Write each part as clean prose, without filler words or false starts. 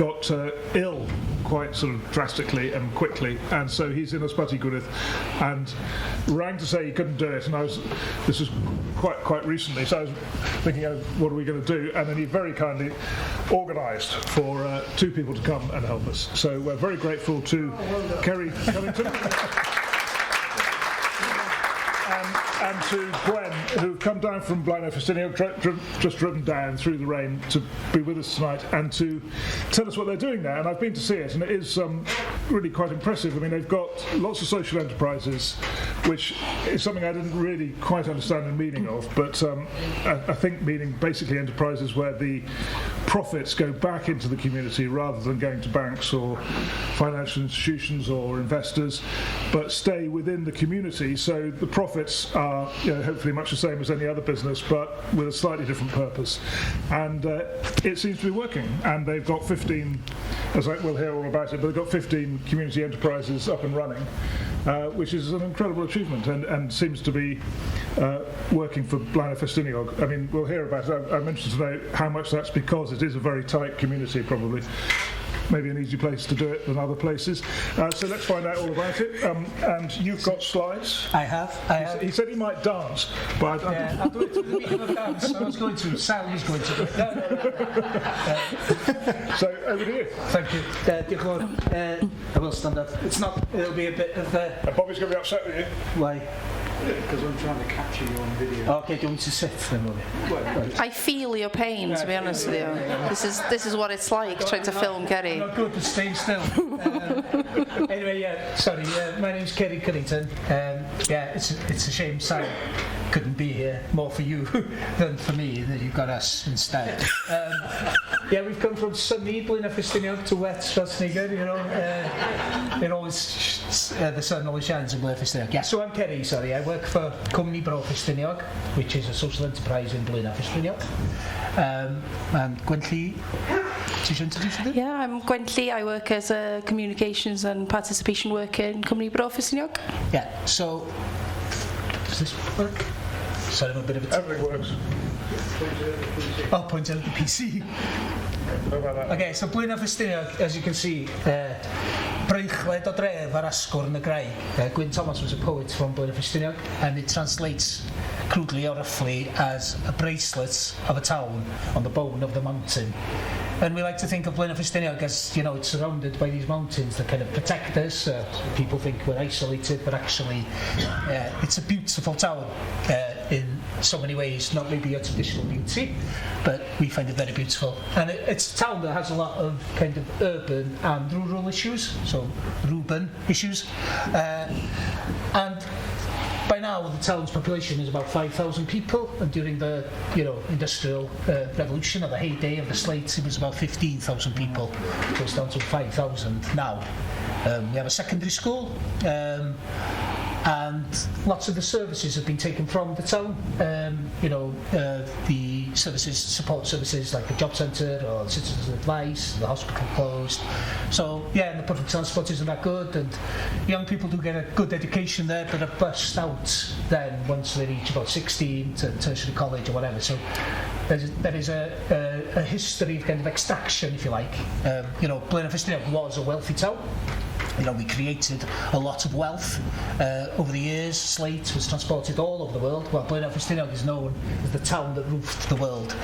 got ill quite sort of drastically and quickly, and so he's in Ysbyty Gwynedd and rang to say he couldn't do it, and this was quite recently, so I was thinking, what are we going to do? And then he very kindly organised for 2 people to come and help us. So we're very grateful to Kerry Cunnington and to Gwen, who've come down from Blaenau Ffestiniog, just driven down through the rain to be with us tonight and to tell us what they're doing there. And I've been to see it, and it is really quite impressive. I mean, they've got lots of social enterprises, which is something I didn't really quite understand the meaning of, but I think meaning basically enterprises where the profits go back into the community rather than going to banks or financial institutions or investors, but stay within the community. So the profits are hopefully much the same as any other business, but with a slightly different purpose. And it seems to be working. And they've got 15, as we'll hear all about it, but they've got 15 community enterprises up and running, which is an incredible achievement and seems to be working for Blaenau Ffestiniog. I mean, we'll hear about it. I'm interested to know how much that's because it is a very tight community, probably. Maybe an easier place to do it than other places. So let's find out all about it. And you've got slides. I have. He said he might dance, but I'll do it to the medium of dance. I was going to. Sal was going to do it. No. So over to you. Thank you. I will stand up. It'll be a bit of... And Bobby's going to be upset with you. Why? Because I'm trying to capture you on video. Okay, do you want me to sit then, Bobby? I feel your pain, to be honest with you. This is what it's like trying to film Kerry. I'm not good at staying still. Anyway, sorry. My name's Kerry Cunnington. It's a shame Sam couldn't be here, more for you than for me, that you've got us instead. We've come from sunny Blaenau Ffestiniog to wet Schwarzenegger, the sun always shines in Blaenau Ffestiniog. Yeah, so I'm Kerry, sorry. I work for Cwmni Bro Ffestiniog, which is a social enterprise in Blaenau Ffestiniog. And Gwen Lly, do you introduce yourself? Yeah, I'm Gwen Lly. I work as a communications and participation worker in Cwmni Bro Ffestiniog. Yeah, so does this work? Sorry, I'm a bit of a... Everything works. Oh, point out the PC. Okay, so Blaenau Ffestiniog, as you can see, Breichlet o dref ar asgwr yn y Graig. Gwyn Thomas was a poet from Blaenau Ffestiniog, and it translates crudely or roughly as a bracelet of a town on the bone of the mountain. And we like to think of Blaenau Ffestiniog as, it's surrounded by these mountains that kind of protect us. People think we're isolated, but actually it's a beautiful town in so many ways, not maybe a traditional beauty, but we find it very beautiful. And it's a town that has a lot of kind of urban and rural issues, so Reuben issues. And by now, the town's population is about 5,000 people, and during the industrial revolution, or the heyday of the slates, it was about 15,000 people. So it's down to 5,000 now. We have a secondary school, and lots of the services have been taken from the town. The support services like the job centre or citizens advice, the hospital closed. So and the public transport isn't that good, and young people do get a good education there, but are bussed out then once they reach about 16 to tertiary college or whatever. So there is a history of kind of extraction, if you like. Blaenau Ffestiniog was a wealthy town. We created a lot of wealth over the years. Slate was transported all over the world. Well, Blaenau Ffestiniog is known as the town that roofed the world.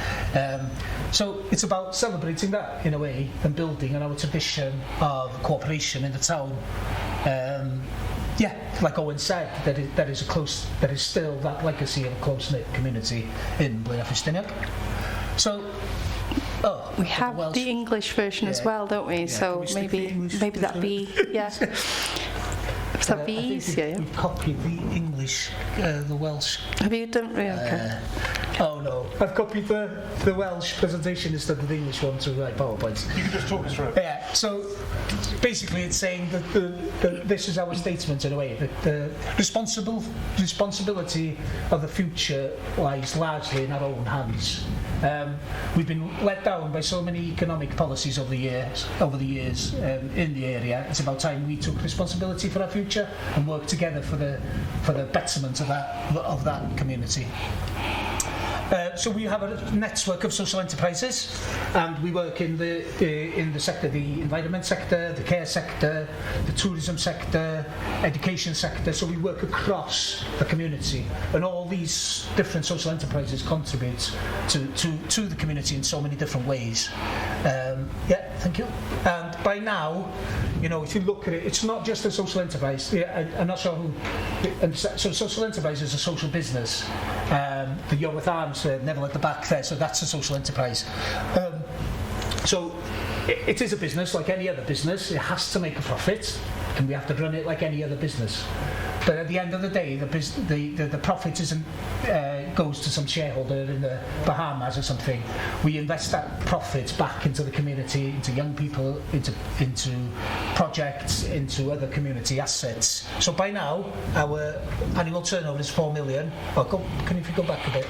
So it's about celebrating that in a way and building on our tradition of cooperation in the town. Like Owen said, there is still that legacy of a close-knit community in Blaenau Ffestiniog. So. We have the English version as well, don't we? So maybe that'd be Would that be easier? We've copied the English, the Welsh. Have you done? Okay. Oh no, I've copied the Welsh presentation instead of the English one to write PowerPoints. You can just talk us through it. Yeah, so basically it's saying that this is our statement in a way, that the responsibility of the future lies largely in our own hands. We've been let down by so many economic policies over the years in the area. It's about time we took responsibility for our future and worked together for the betterment of that community. So we have a network of social enterprises, and we work in the sector, the environment sector, the care sector, the tourism sector, education sector. So we work across the community, and all these different social enterprises contribute to the community in so many different ways. Yeah, thank you. And by now, you know, if you look at it, it's not just a social enterprise. Yeah, I'm not sure who. So social enterprise is a social business. The You're with Arms, Neville at the back there, so that's a social enterprise. So it is a business like any other business. It has to make a profit, and we have to run it like any other business. But at the end of the day, the profit isn't goes to some shareholder in the Bahamas or something. We invest that profit back into the community, into young people, into projects, into other community assets. So by now, our annual turnover is 4 million. Oh, if you go back a bit?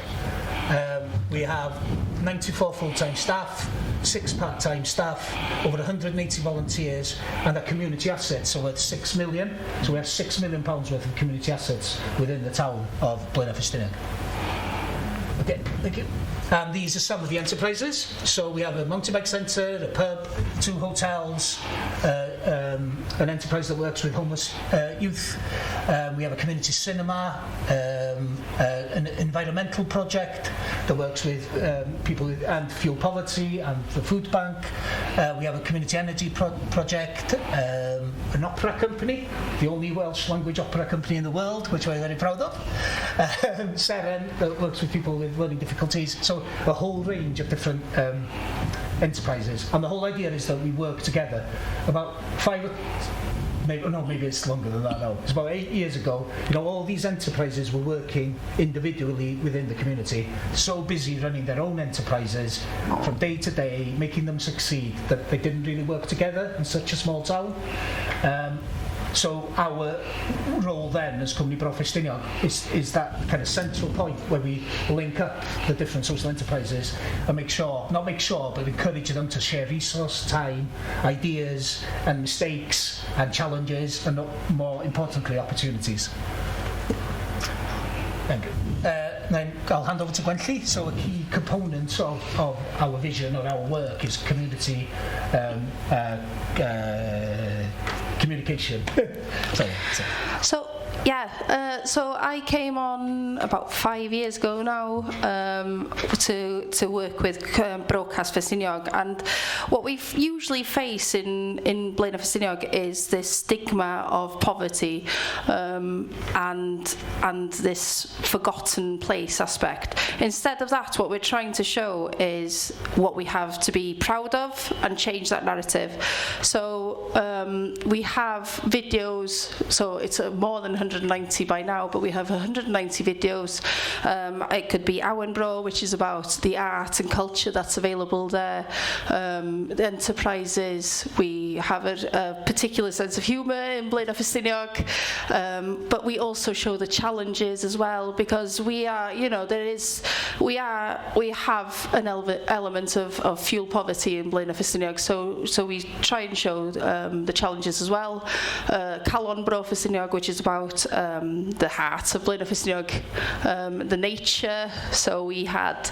We have 94 full-time staff, 6 part-time staff, over 180 volunteers, and our community assets are worth 6 million. So we have £6 million worth of community assets within the town of Blaenau Ffestiniog. Okay, thank you. And these are some of the enterprises. So we have a mountain bike centre, a pub, 2 hotels, an enterprise that works with homeless youth. We have a community cinema, an environmental project that works with people and fuel poverty and the food bank. We have a community energy project, an opera company, the only Welsh language opera company in the world, which we're very proud of. Seren, that works with people with learning difficulties. So a whole range of different enterprises. And the whole idea is that we work together. About maybe it's longer than that now. It's about 8 years ago. You know, all these enterprises were working individually within the community, so busy running their own enterprises from day to day, making them succeed, that they didn't really work together in such a small town. So our role then as Cwmni Bro Ffestiniog is that kind of central point where we link up the different social enterprises and but encourage them to share resource, time, ideas and mistakes and challenges and more importantly opportunities. Thank you. Then I'll hand over to Gwenlly. So a key component of our vision or our work is community communication. So I came on about 5 years ago now to work with Broadcast Ffestiniog, and what we usually face in Blaenau Ffestiniog is this stigma of poverty and this forgotten place aspect. Instead of that, what we're trying to show is what we have to be proud of and change that narrative. So we have videos, so it's more than 190 by now, but we have 190 videos. It could be Awen Bro, which is about the art and culture that's available there. The enterprises, we have a particular sense of humour in Blaenau Ffestiniog, but we also show the challenges as well, because we have an element of fuel poverty in Blaenau Ffestiniog, so we try and show the challenges as well. Calon Bro Ffestiniog, which is about the heart of Blaenau Ffestiniog, the nature. So we had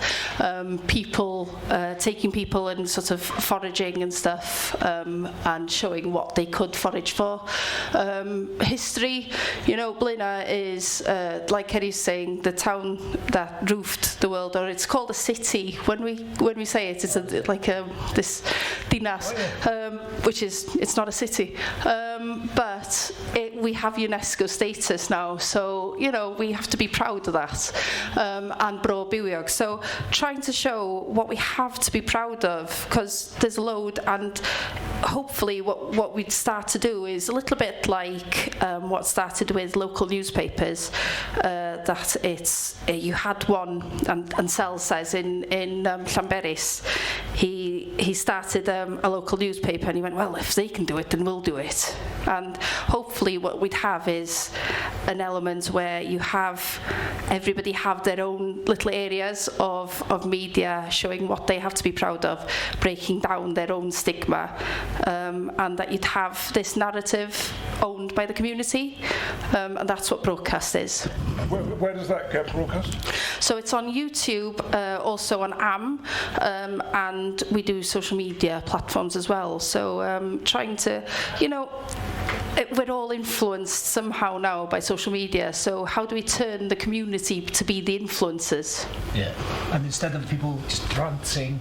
people taking people and sort of foraging and stuff, and showing what they could forage for. History, you know, Blaenau is like Kerry's saying, the town that roofed the world, or it's called a city. When we say it, it's like this dinas, which is, it's not a city, but we have UNESCO status now, so you know we have to be proud of that, and Bro Bywiog. So trying to show what we have to be proud of, because there's a load, and hopefully what we'd start to do is a little bit like what started with local newspapers, that it's you had one, and Sel says in Llanberis, he started a local newspaper, and he went, well, if they can do it, then we'll do it. And hopefully what we'd have is an element where you have everybody have their own little areas of media showing what they have to be proud of, breaking down their own stigma, and that you'd have this narrative owned by the community, and that's what broadcast is. Where does that get broadcast? So it's on YouTube, also on and we do social media platforms as well. So trying to, we're all influenced somehow now by social media, so how do we turn the community to be the influencers? Yeah, and instead of people just ranting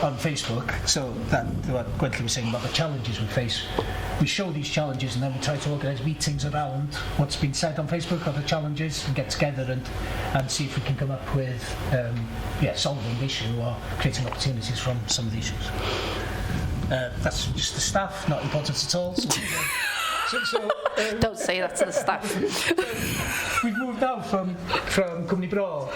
on Facebook, so that what Gwentley was saying about the challenges we face, we show these challenges and then we try to organise meetings around what's been said on Facebook or the challenges and get together and see if we can come up with solving the issue or creating opportunities from some of the issues. That's just the staff, not important at all. Don't say that to the staff. We've moved out from Cwmni Bro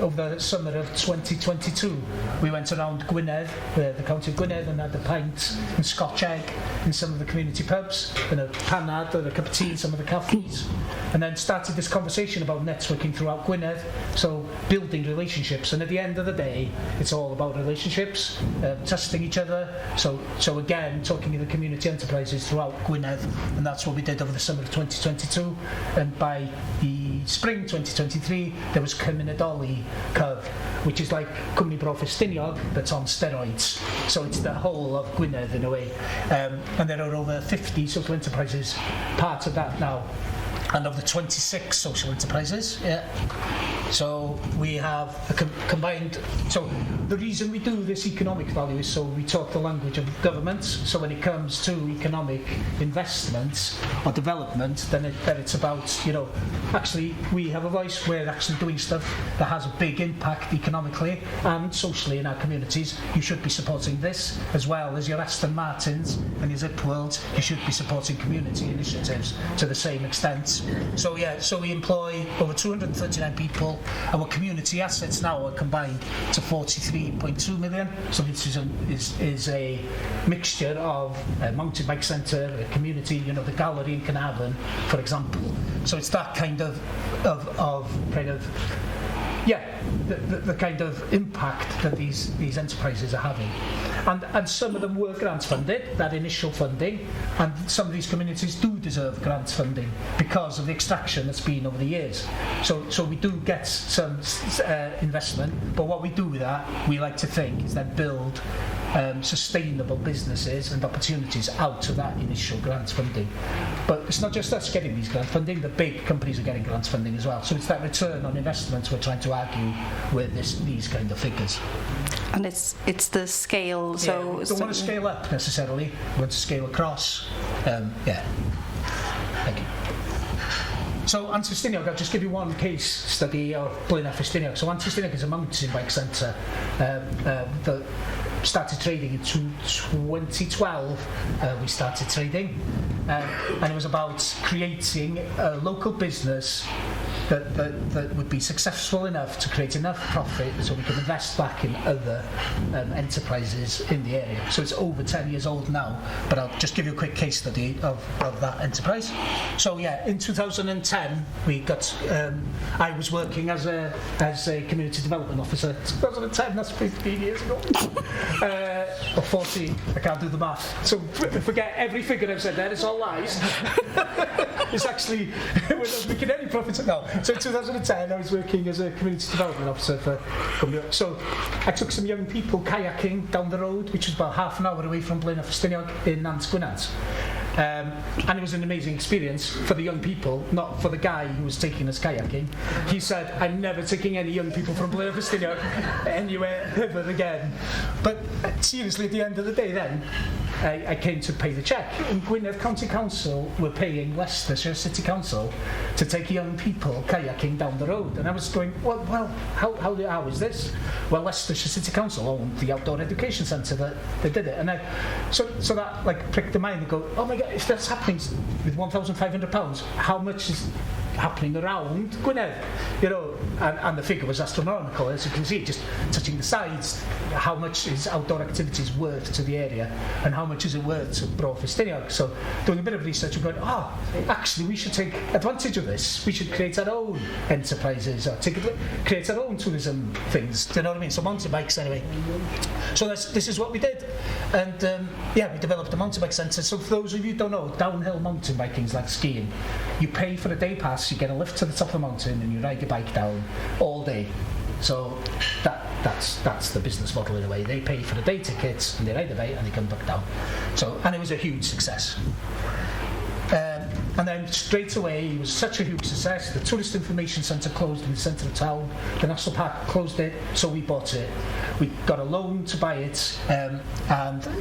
over the summer of 2022. We went around Gwynedd, the county of Gwynedd, and had a pint and Scotch egg in some of the community pubs, and a panad or a cup of tea in some of the cafes, and then started this conversation about networking throughout Gwynedd, so building relationships. And at the end of the day, it's all about relationships, trusting each other. So again, talking to the community enterprises throughout Gwynedd, and that's what we did over the summer of 2022. And by the spring 2023, there was Cymunedoli Cov, which is like Cwmni Bro Ffestiniog, but on steroids. So it's the whole of Gwynedd in a way. And there are over 50 social enterprises part of that now. And of the 26 social enterprises, so we have a combined. So the reason we do this economic value is so we talk the language of governments. So when it comes to economic investment or development, then it's about, actually we have a voice. We're actually doing stuff that has a big impact economically and socially in our communities. You should be supporting this as well as your Aston Martins and your Zip Worlds. You should be supporting community initiatives to the same extent. So we employ over 239 people. Our community assets now are combined to 43.2 million. So this is a mixture of a mountain bike centre, a community, the gallery in Carnarvon, for example. So it's that kind of the kind of impact that these enterprises are having. And some of them were grant funded, that initial funding, and some of these communities do deserve grant funding because of the extraction that's been over the years. So we do get some investment, but what we do with that, we like to think, is then build sustainable businesses and opportunities out of that initial grant funding. But it's not just us getting these grant funding, the big companies are getting grant funding as well. So it's that return on investment we're trying to argue with these kind of figures. And it's the scale. We don't want to scale up necessarily, we want to scale across. Thank you. So Ffestiniog, I'll just give you one case study of Blaenau Ffestiniog. So Ffestiniog is a mountain bike centre that started trading in 2012. We started trading, and it was about creating a local business that would be successful enough to create enough profit so we can invest back in other enterprises in the area. So it's over 10 years old now, but I'll just give you a quick case study of that enterprise. So in 2010 we got I was working as a community development officer. 2010, that's 15 years ago. Or 14, I can't do the math. So forget every figure I've said there, it's all lies. It's actually, we're not making any profits at all. So in 2010, I was working as a community development officer for Cwmni. So I took some young people kayaking down the road, which was about half an hour away from Blaenau Ffestiniog in Nant Gwynedd. And it was an amazing experience for the young people, not for the guy who was taking us kayaking. He said, I'm never taking any young people from Blaenau Ffestiniog anywhere ever again. But seriously, at the end of the day then, I came to pay the cheque. And Gwynedd County Council were paying Leicestershire City Council to take young people kayaking down the road. And I was going, well, how is this? Well, Leicestershire City Council owned the outdoor education centre that they did it. And so that pricked the mind and go, oh my God, if that's happening with £1,500, how much is happening around Gwynedd, you know, and the figure was astronomical, as you can see, just touching the sides. How much is outdoor activities worth to the area, and how much is it worth to Bro Ffestiniog? So doing a bit of research and going, actually we should take advantage of this. We should create our own enterprises, or create our own tourism things. Do you know what I mean? So mountain bikes anyway. So this is what we did, and we developed a mountain bike centre. So for those of you who don't know, downhill mountain biking is like skiing. You pay for a day pass, you get a lift to the top of the mountain, and you ride your bike down all day. So that's the business model in a way. They pay for the day tickets and they ride the bike and they come back down. So, and it was a huge success. And then straight away, it was such a huge success. The Tourist Information Centre closed in the centre of town. The National Park closed it, so we bought it. We got a loan to buy it, and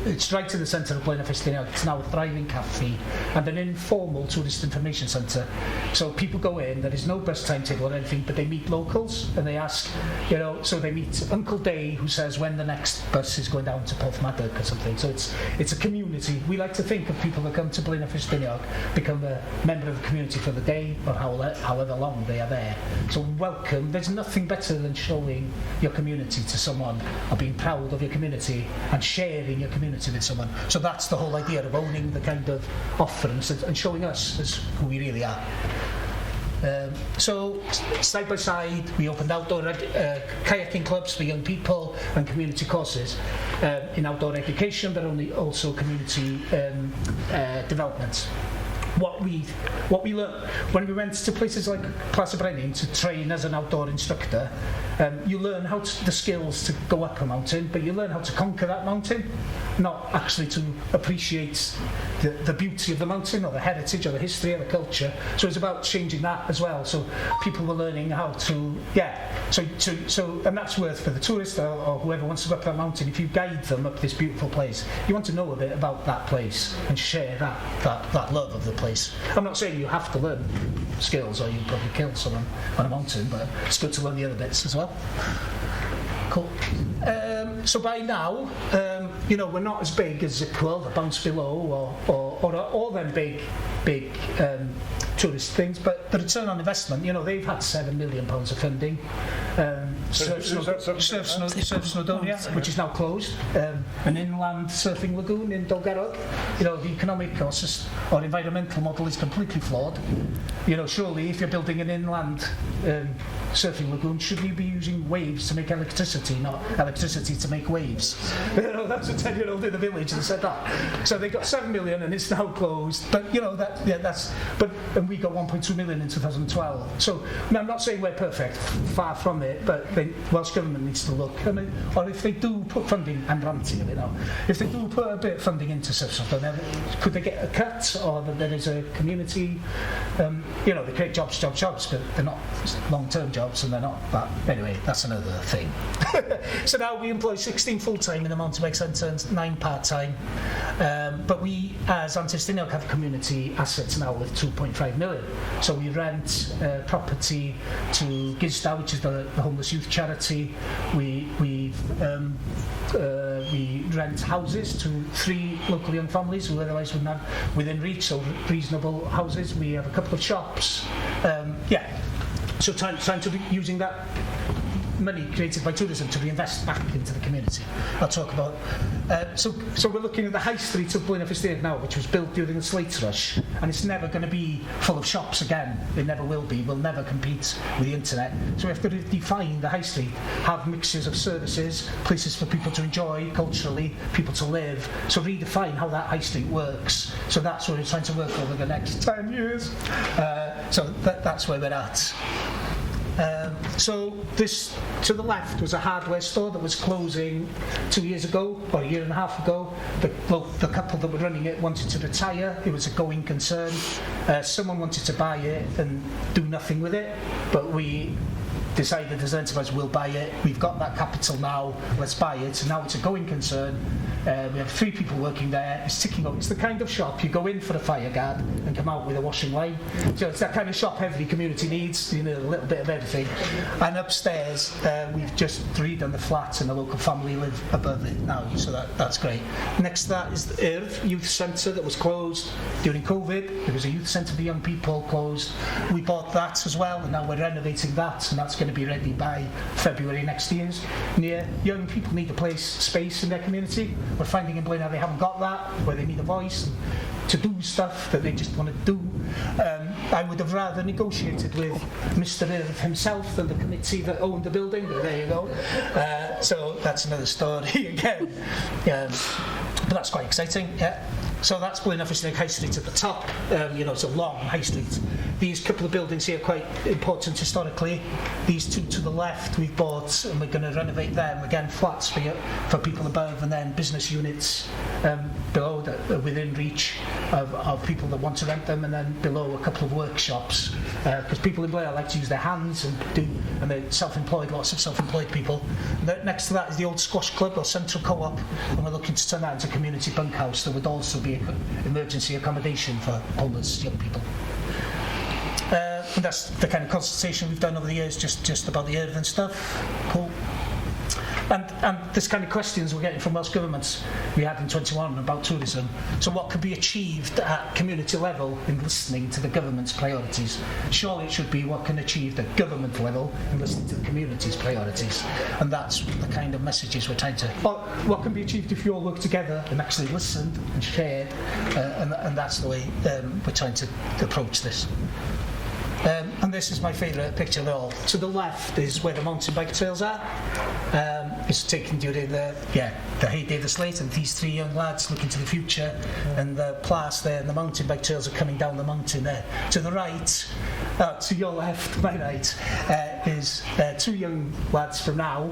it's right in the centre of Blaenau Ffestiniog. It's now a thriving cafe and an informal Tourist Information Centre. So people go in, there is no bus timetable or anything, but they meet locals and they ask, you know, so they meet Uncle Day, who says when the next bus is going down to Porthmadog or something. So it's a community. We like to think of people that come to Blaenau Ffestiniog become a member of the community for the day or however long they are there. So welcome. There's nothing better than showing your community to someone, or being proud of your community and sharing your community with someone. So that's the whole idea of owning the kind of offerings and showing us as who we really are. So side by side, we opened outdoor kayaking clubs for young people and community courses in outdoor education, but also community development. What we learned when we went to places like Plas y Brenin to train as an outdoor instructor, you learn the skills to go up a mountain, but you learn how to conquer that mountain, not actually to appreciate the beauty of the mountain or the heritage or the history or the culture. So it's about changing that as well. So people were learning how to, so and that's worth for the tourist or whoever wants to go up that mountain. If you guide them up this beautiful place, you want to know a bit about that place and share that love of the place. I'm not saying you have to learn skills or you'll probably kill someone on a mountain, but it's good to learn the other bits as well. Cool. So by now, we're not as big as Zipwell, the Bounce Below, or all them big tourist things, but the return on investment, they've had £7 million of funding. Surf Snowdonia, which is now closed, an inland surfing lagoon in Dolgarrog. The economic or environmental model is completely flawed. Surely if you're building an inland surfing lagoon, should you be using waves to make electricity, not electricity to make waves? That's a 10-year-old in the village that said that. So they got 7 million and it's now closed. But and we got 1.2 million in 2012. So I'm not saying we're perfect, far from it, but the Welsh Government needs to look. Or if they do put funding, I'm ranting a bit now, if they do put a bit of funding into Surfside, could they get a cut, or that there is a community, they create jobs, but they're not long-term jobs, and they're not that. Anyway, that's another thing. So now we employ 16 full-time in the mountain bike centre and 9 part-time. But we, as Antis-Stiniog, have community assets now with 2.5 million. So we rent property to Gisda, which is the homeless youth charity. We rent houses to 3 local young families who otherwise wouldn't have within reach, so reasonable houses. We have a couple of shops. So trying to be using that money created by tourism to reinvest back into the community. I'll talk about. So we're looking at the high street of Blaenau Ffestiniog now, which was built during the Slate Rush, and it's never going to be full of shops again. It never will be. We'll never compete with the internet. So we have to redefine the high street, have mixtures of services, places for people to enjoy culturally, people to live. So redefine how that high street works. So that's what we're trying to work over the next 10 years. So that's where we're at. So this to the left was a hardware store that was closing 2 years ago, or a year and a half ago. The couple that were running it wanted to retire. It was a going concern. Someone wanted to buy it and do nothing with it, but we decided as an enterprise we'll buy it. We've got that capital now, let's buy it. And now it's a going concern. We have 3 people working there. It's ticking over. It's the kind of shop you go in for a fire guard and come out with a washing line. So it's that kind of shop every community needs, you know, a little bit of everything. And upstairs, we've just redone the flats and the local family live above it now, so that's great. Next to that is the Earth Youth Centre that was closed during COVID. There was a youth centre for young people closed. We bought that as well, and now we're renovating that, and that's going to be ready by February next year. Young people need a space in their community. We're finding in Blaenau they haven't got that, where they need a voice to do stuff that they just want to do. I would have rather negotiated with Mr. Earth himself than the committee that owned the building, but there you go. So that's another story again. But that's quite exciting, yeah. So that's Blaenau Ffestiniog High Street at the top. It's a long high street. These couple of buildings here are quite important historically. These 2 to the left we've bought, and we're going to renovate them. Again, flats for people above, and then business units below that are within reach of people that want to rent them, and then below a couple of workshops. Because people in Blaenau like to use their hands and they're self-employed, lots of self-employed people. Next to that is the old squash club or central co-op, and we're looking to turn that into a community bunkhouse that would also be emergency accommodation for homeless young people. And that's the kind of consultation we've done over the years, just about the earth and stuff. Cool. And this kind of questions we're getting from Welsh governments we had in 21 about tourism. So what could be achieved at community level in listening to the government's priorities? Surely it should be what can achieved at government level in listening to the community's priorities. And that's the kind of messages we're trying to... What can be achieved if you all work together and actually listened and shared? And that's the way we're trying to approach this. And this is my favourite picture of it all. To the left is where the mountain bike trails are. It's taken during the heyday of the slate, and these 3 young lads looking to the future, and the place there and the mountain bike trails are coming down the mountain there. To the right, to your left, my right, is 2 young lads from now,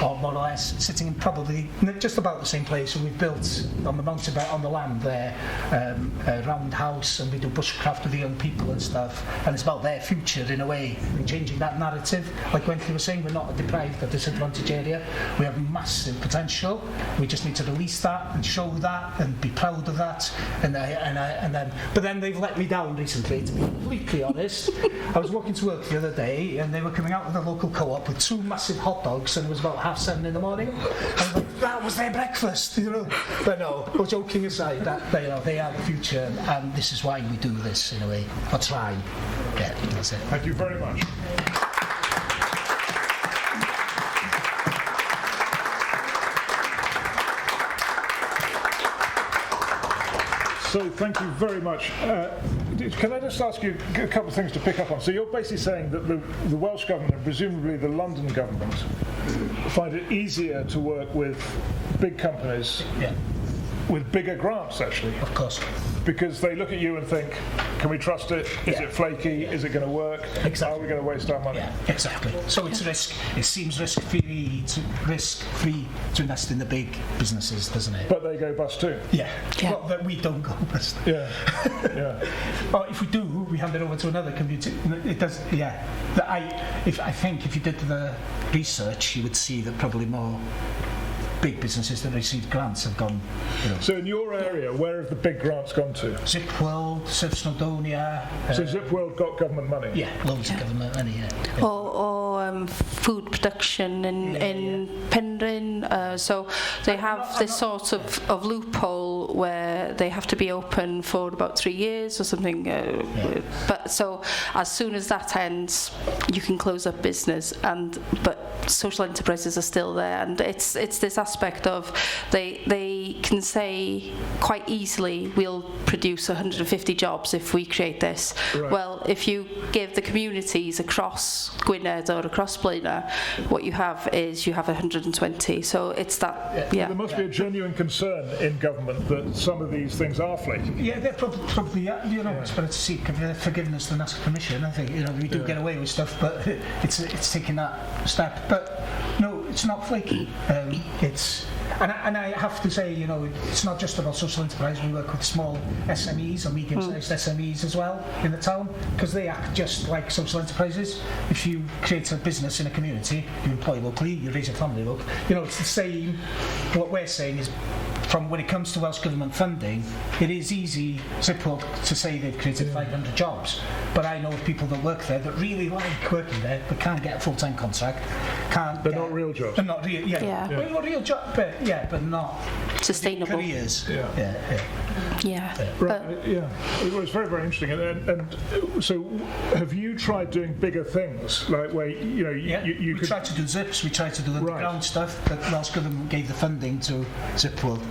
or more or less, sitting in probably just about the same place. And we've built on the mountain bike on the land there a roundhouse, and we do bushcraft with the young people and stuff. And it's about their future in a way, and changing that narrative. Like Wendy was saying, we're not a deprived or disadvantaged area. We have massive potential. We just need to release that and show that and be proud of that. But then they've let me down recently, to be completely honest. I was walking to work the other day, and they were coming out of the local co-op with 2 massive hot dogs, and it was about 7:30 in the morning. I was like, that was their breakfast, you know. But no, well, joking aside, that they are the future, and this is why we do this in a way. Or try. Yeah, that's it. Thank you very much. So thank you very much. Can I just ask you a couple of things to pick up on? So you're basically saying that the Welsh Government, and presumably the London Government, find it easier to work with big companies with bigger grants, actually. Of course. Because they look at you and think, can we trust it? Is it flaky? Is it going to work? Exactly. Are we going to waste our money? Yeah, exactly. So it's it seems risk-free to invest in the big businesses, doesn't it? But they go bust too. Yeah. Well, but we don't go bust. Yeah. Yeah. Or if we do, we hand it over to another community. It does. Yeah. I think if you did the research, you would see that probably more big businesses that receive grants have gone. So in your area, where have the big grants gone to? Zip World, Surf Snowdonia. So Zip World got government money? Yeah, loads of government money, yeah. Or food production in Penryn. So they have this sort of loophole where they have to be open for about 3 years or something. But so as soon as that ends, you can close up business. But social enterprises are still there, and it's this aspect of they can say quite easily, we'll produce 150 jobs if we create this. Right. Well, if you give the communities across Gwynedd or across Blaenau, what you have is 120. So it's that. Yeah. There must be a genuine concern in government that some of these things are flaky. Yeah, they're probably it's better to seek forgiveness than ask permission. I think we do get away with stuff, but it's taking that step. But no, it's not flaky. And I have to say, it's not just about social enterprise. We work with small SMEs or medium-sized SMEs as well in the town, because they act just like social enterprises. If you create a business in a community, you employ locally, you raise your family locally. It's the same. What we're saying is, from when it comes to Welsh Government funding, it is easy, simple to say they've created 500 jobs. But I know of people that work there that really like working there, but can't get a full-time contract. They're not real jobs. They're not real, Well, not real job, but not sustainable careers. Yeah. Right. It was very, very interesting. And so, have you tried doing bigger things, like where you we tried to do zips, we tried to do underground stuff, but Welsh Government gave the funding to Zip World.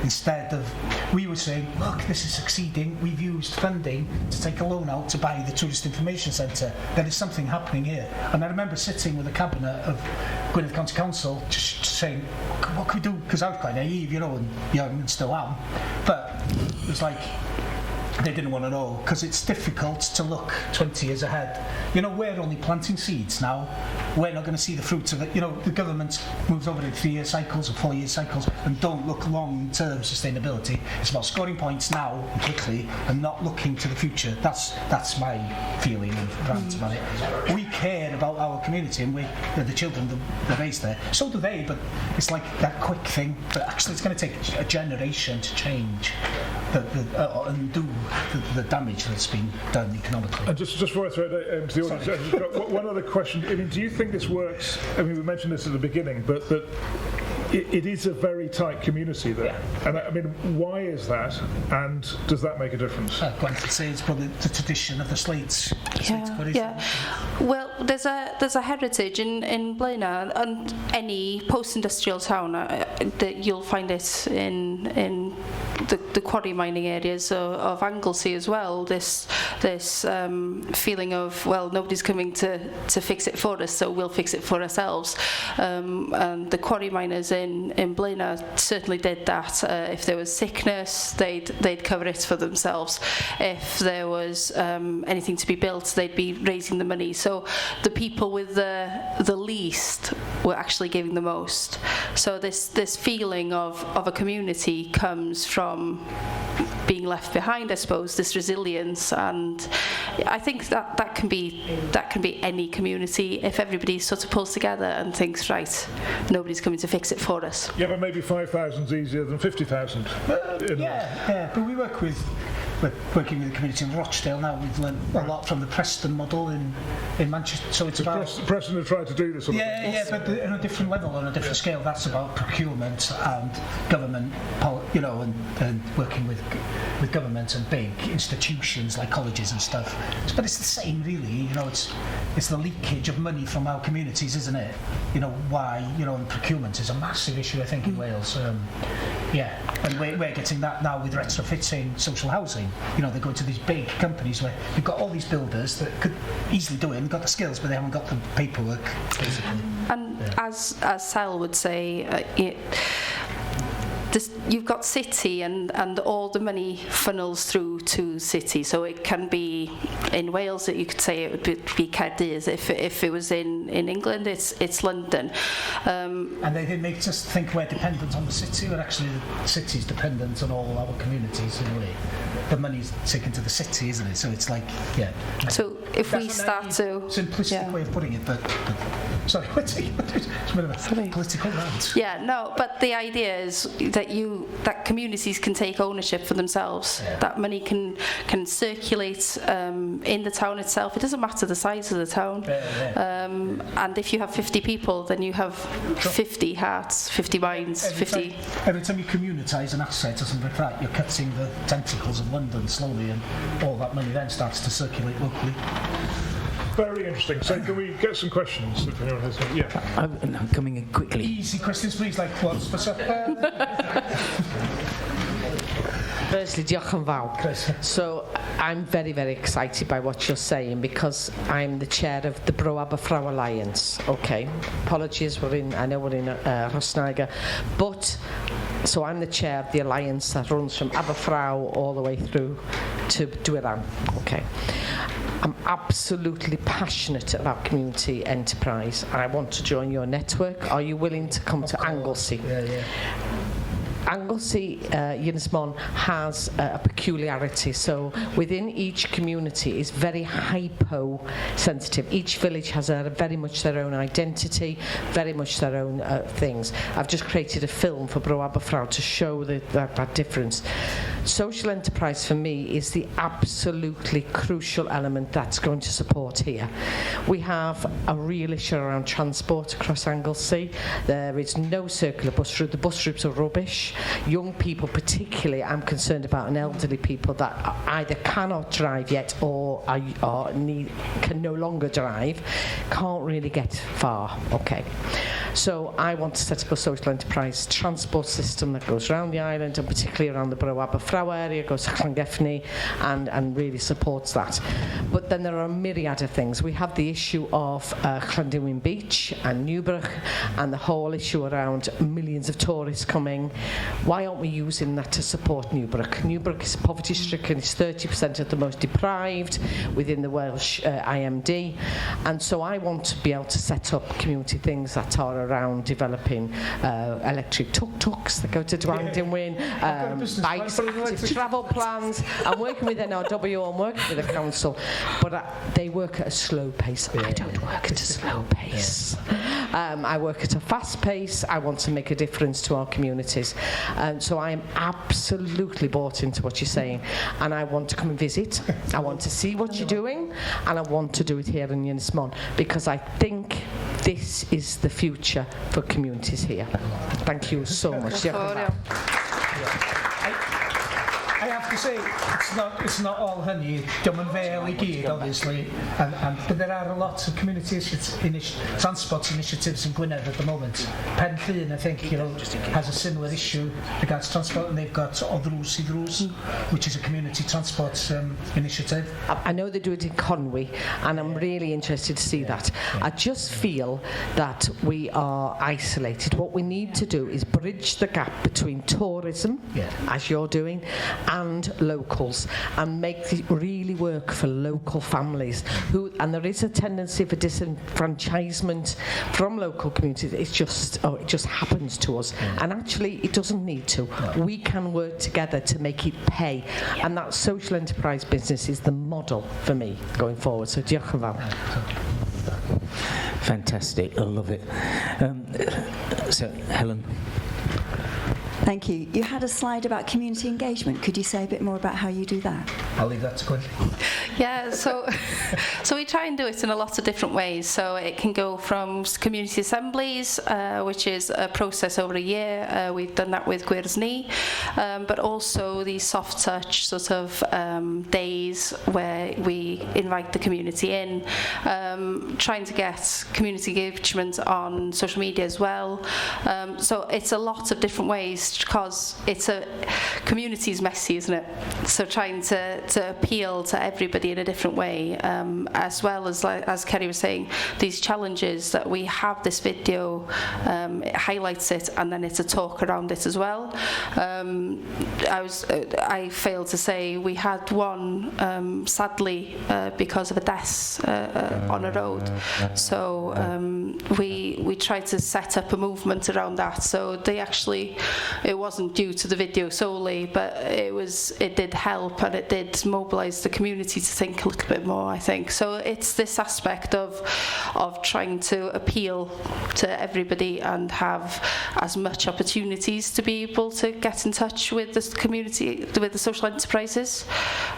Instead of, we were saying, look, this is succeeding, we've used funding to take a loan out to buy the Tourist Information Centre. There is something happening here. And I remember sitting with the cabinet of Gwynedd County Council just saying, what can we do? Because I was quite naive, and young and still am. But it was like, they didn't want to know, because it's difficult to look 20 years ahead. We're only planting seeds now. We're not going to see the fruits of it. The government moves over in 3-year cycles or 4-year cycles and don't look long-term sustainability. It's about scoring points now and quickly and not looking to the future. That's my feeling and rant about it. We care about our community and the children that are raised there. So do they, but it's like that quick thing. But actually, it's going to take a generation to change undo the damage that's been done economically. And just before I throw it to the audience, I've got one other question. Do you think this works? We mentioned this at the beginning, but that it is a very tight community there. Yeah. And why is that? And does that make a difference? Gwen could say it's probably the tradition of the slates. Well, there's a heritage in Blaenau, and any post-industrial town that you'll find it in the quarry mining areas of Anglesey as well. This feeling of, well, nobody's coming to fix it for us, so we'll fix it for ourselves. And the quarry miners in Blaenau certainly did that. If there was sickness, they'd cover it for themselves. If there was anything to be built, they'd be raising the money. So the people with the least were actually giving the most. So this feeling of a community comes from being left behind, I suppose, this resilience, and I think that can be any community if everybody sort of pulls together and thinks, right, nobody's coming to fix it for us. Yeah, but maybe 5,000 is easier than 50,000. But we work with. We're working with the community in Rochdale now. We've learned a lot from the Preston model in Manchester. So it's about Preston have tried to do this. But on a different level, on a different scale. That's about procurement and government, and working with government and big institutions like colleges and stuff. But it's the same, really. It's the leakage of money from our communities, isn't it? Why? And procurement is a massive issue, I think, in Wales. And we're getting that now with retrofitting social housing. They go to these big companies where you've got all these builders that could easily do it and they've got the skills, but they haven't got the paperwork, basically. And as Sal would say, you've got city and all the money funnels through to city, so it can be in Wales that you could say it would be Caerdydd. If it was in England, it's London. And they make us think we're dependent on the city, but actually the city's dependent on all our communities in a way. The money's taken to the city, isn't it? So it's like, So if we start to simplistic way of putting it, but sorry, it's a bit of a political rant. But the idea is that communities can take ownership for themselves. That money can circulate in the town itself. It doesn't matter the size of the town. And if you have 50 people, then you have 50 hearts, 50 minds, Every time you communitise an asset or something like that, you're cutting the tentacles of London slowly, and all that money then starts to circulate locally. Very interesting. So can we get some questions if anyone has any? I'm coming in quickly. Easy questions, please, like what's for supper? Firstly, diolch yn fawr. So I'm very, very excited by what you're saying because I'm the chair of the Bro Aberfraw Alliance. Okay, apologies, I know we're in Rosnaiga, but So I'm the chair of the alliance that runs from Aberfraw all the way through to Dwyran. Okay. I'm absolutely passionate about community enterprise. I want to join your network. Are you willing to come to Anglesey? Yeah. Anglesey, Ynys Môn has a peculiarity. So within each community is very hypo-sensitive. Each village has very much their own identity, very much their own things. I've just created a film for Bro Aberfraw to show that difference. Social enterprise for me is the absolutely crucial element that's going to support here. We have a real issue around transport across Anglesey. There is no circular bus route. The bus routes are rubbish. Young people particularly, I'm concerned about, and elderly people that either cannot drive yet or can no longer drive, can't really get far. Okay. So I want to set up a social enterprise transport system that goes around the island, and particularly around the Bro Aberfraw area, goes to Llangefni and really supports that. But then there are a myriad of things. We have the issue of Llandywin Beach and Newbrook, and the whole issue around millions of tourists coming. Why aren't we using that to support Newbrook? Newbrook is poverty stricken, it's 30% of the most deprived within the Welsh IMD, and so I want to be able to set up community things that are around developing electric tuk-tuks that go to Llandywin, bikes, active travel plans. I'm working with NRW, I'm working with the council, but they work at a slow pace. I don't work at a slow pace. I work at a fast pace. I want to make a difference to our communities. So I am absolutely bought into what you're saying, and I want to come and visit. I want to see what you're doing, and I want to do it here in Ynys Môn, because I think this is the future for communities here. Thank you so much. I have to say, it's not all honey. Diom yn fel I gyd, obviously, but there are lots of community transport initiatives in Gwynedd at the moment. Pen Llŷn, I think, has a similar issue regards transport, and they've got Odrws I Drws, which is a community transport initiative. I know they do it in Conwy, and I'm really interested to see that. I just feel that we are isolated. What we need to do is bridge the gap between tourism, as you're doing, and locals, and make it really work for local families and there is a tendency for disenfranchisement from local communities. It just happens to us, and actually it doesn't need to. We can work together to make it pay, and that social enterprise business is the model for me going forward. So diolch yn fawr. Fantastic, I love it. So Helen. Thank you. You had a slide about community engagement. Could you say a bit more about how you do that? I'll leave that to Gwen. Yeah, so we try and do it in a lot of different ways. So it can go from community assemblies, which is a process over a year. We've done that with Gwyrdd Ni, but also these soft touch sort of days where we invite the community in, trying to get community engagement on social media as well. So it's a lot of different ways, because it's community's messy, isn't it? So trying to appeal to everybody in a different way, as well as Kerry was saying, these challenges that we have. This video it highlights it, and then it's a talk around it as well. I failed to say we had one sadly because of a death on a road. So we tried to set up a movement around that. So it wasn't due to the video solely, but it did help, and it did mobilise the community to think a little bit more, I think. So it's this aspect of trying to appeal to everybody and have as much opportunities to be able to get in touch with the community, with the social enterprises.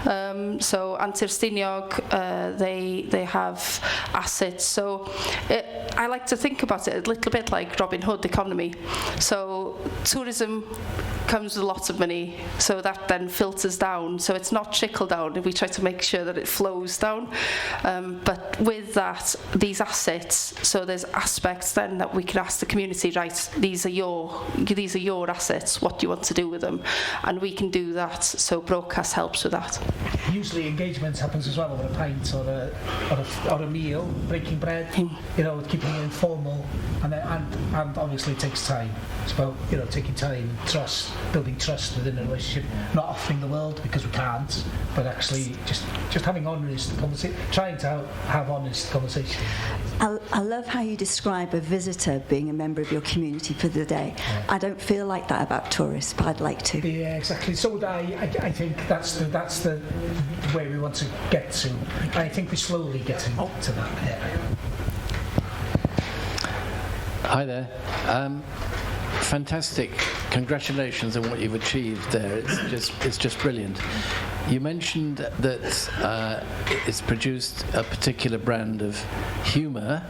So Antir Stiniog, they have assets. So I like to think about it a little bit like Robin Hood economy. So tourism comes with lots of money, so that then filters down. So it's not trickle down. We try to make sure that it flows down. But with that, these assets, so there's aspects then that we can ask the community, right, these are your assets, what do you want to do with them? And we can do that, so broadcast helps with that. usually engagement happens as well over a pint or a meal, breaking bread, keeping it informal, and obviously it takes time. It's about taking time, trust, building trust within a relationship, not offering the world because we can't, but actually just having honest conversation, trying to have honest conversation. I love how you describe a visitor being a member of your community for the day. Yeah. I don't feel like that about tourists, but I'd like to. Yeah, exactly. So would I think that's the way we want to get to. I think we're slowly getting to that. Yeah. Hi there. Fantastic. Congratulations on what you've achieved there. It's just brilliant. You mentioned that it's produced a particular brand of humour.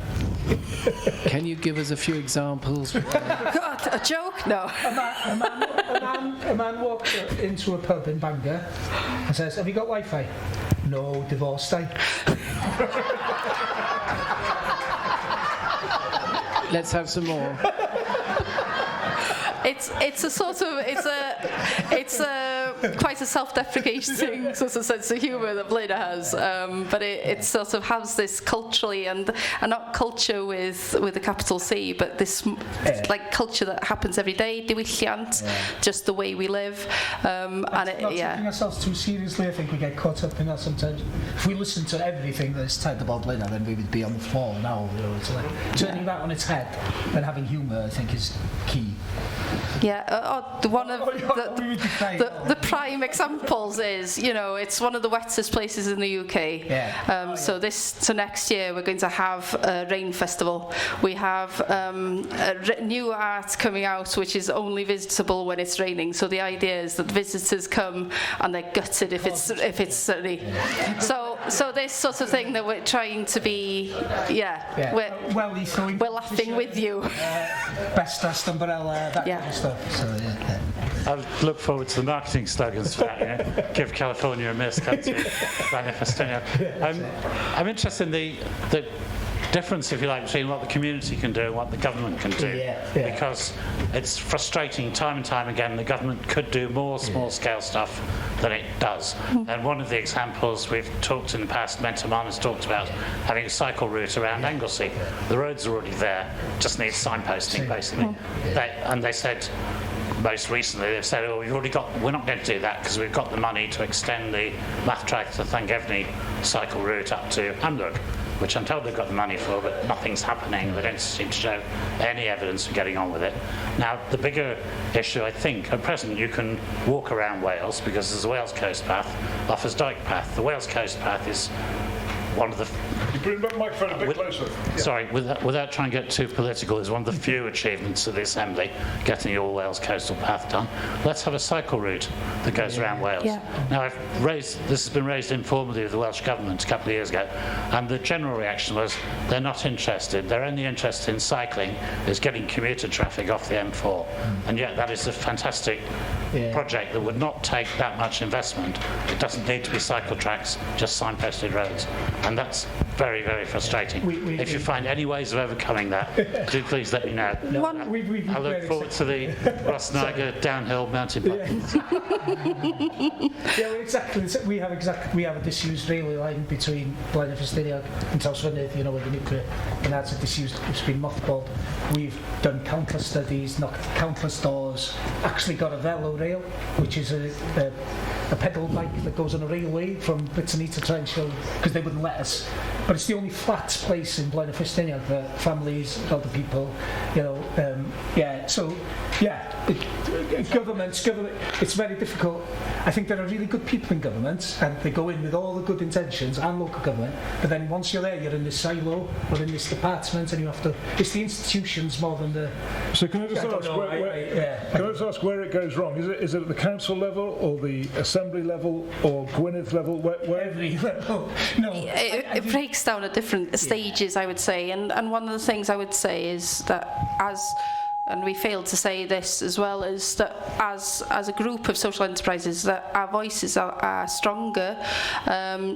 Can you give us a few examples? God, a joke? No. A man walked into a pub in Bangor and says, "Have you got Wi-Fi?" "No, divorced, eh?" Let's have some more. It's a sort of it's quite a self-deprecating sort of sense of humour that Blaina has, but it sort of has this culturally and not culture with a capital C, but this like culture that happens every day, diwylliant, just the way we live, and not taking ourselves too seriously. I think we get caught up in that sometimes. If we listen to everything that's said about Blaina, then we would be on the floor now. It's like turning that on its head and having humour, I think, is key. Yeah, one of the prime examples is, it's one of the wettest places in the UK. Yeah. So next year we're going to have a rain festival. We have new art coming out, which is only visitable when it's raining. So the idea is that visitors come and they're gutted if it's sunny. Yeah. So this sort of thing that we're trying to be, we're laughing with you. Best dressed umbrella, that kind of stuff. So, I look forward to the marketing slogans for that. Give California a miss, come to Blaenau Ffestiniog. I'm interested in the difference, if you like, between what the community can do and what the government can do. Because it's frustrating time and time again. The government could do more small-scale stuff than it does. And one of the examples we've talked in the past, Mentorman has talked about having a cycle route around Anglesey. The roads are already there, just need signposting, basically. They said, most recently, they've said, we're not going to do that because we've got the money to extend the Mathtrack to Llangefni cycle route up to Amlwch, which I'm told they've got the money for, but nothing's happening. They don't seem to show any evidence of getting on with it. Now, the bigger issue, I think, at present you can walk around Wales because there's a Wales Coast Path, offers Dyke Path. The Wales Coast Path is one of the... You bring the microphone a bit closer. Sorry, without trying to get too political, is one of the few achievements of the Assembly, getting the All Wales Coastal Path done. Let's have a cycle route that goes around Wales. Yeah. Now, this has been raised informally with the Welsh Government a couple of years ago, and the general reaction was they're not interested. They're only interested in cycling, is getting commuter traffic off the M4. And yet that is a fantastic project that would not take that much investment. It doesn't need to be cycle tracks, just signposted roads. And that's very, very frustrating. If you find any ways of overcoming that, do please let me know. I look forward to the Rosnaga downhill mountain bike. Exactly. We have a disused railway line between Blaenau Ffestiniog and Trawsfynydd, with the nuclear, and that's a disused. It's been mothballed. We've done countless studies, knocked countless doors. Actually, got a velo rail, which is a pedal bike that goes on a railway from Brittany to try and show, because they wouldn't let us. But it's the only flat place in Blaenau Ffestiniog for families, older people, government, it's very difficult. I think there are really good people in government, and they go in with all the good intentions, and local government, but then once you're there, you're in this silo, or in this department, and you have to, it's the institutions more than the... So can I just ask where it goes wrong? Is it at the council level, or the assembly level, or Gwynedd level? Where? Every level. No. It breaks down at different stages, I would say, and one of the things I would say is that as and we failed to say this as well, is that as a group of social enterprises, that our voices are stronger,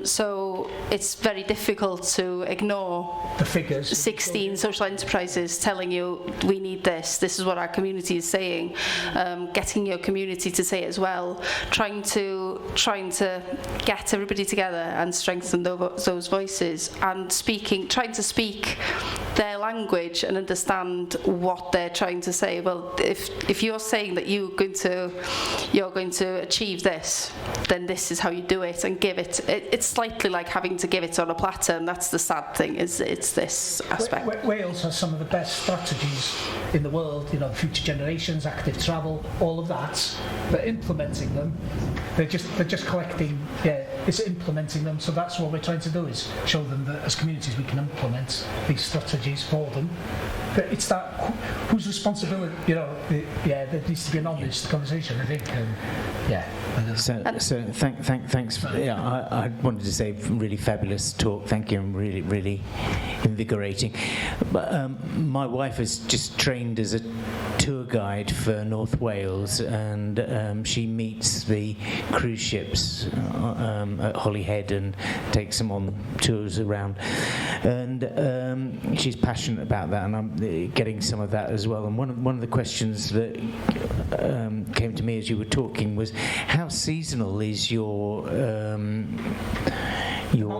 so it's very difficult to ignore the figures. 16 social enterprises telling you we need this is what our community is saying, getting your community to say it as well, trying to get everybody together and strengthen those voices, and trying to speak their language and understand what they're trying to say. Well, if you're saying that you're going to achieve this, then this is how you do it, and give it. It's slightly like having to give it on a platter, and that's the sad thing. It's this aspect. Wales has some of the best strategies in the world. Future generations, active travel, all of that. But implementing them, they're just collecting. Yeah, it's implementing them. So that's what we're trying to do, is show them that as communities we can implement these strategies for them. But it's that whose responsibility, there needs to be an honest conversation, I think. So thanks. I wanted to say really fabulous talk. Thank you, and really, really invigorating. But my wife has just trained as a tour guide for North Wales, and she meets the cruise ships at Holyhead and takes them on tours around. And she's passionate about that, and I'm getting some of that as well. And one of the questions that came to me as you were talking was, how seasonal is your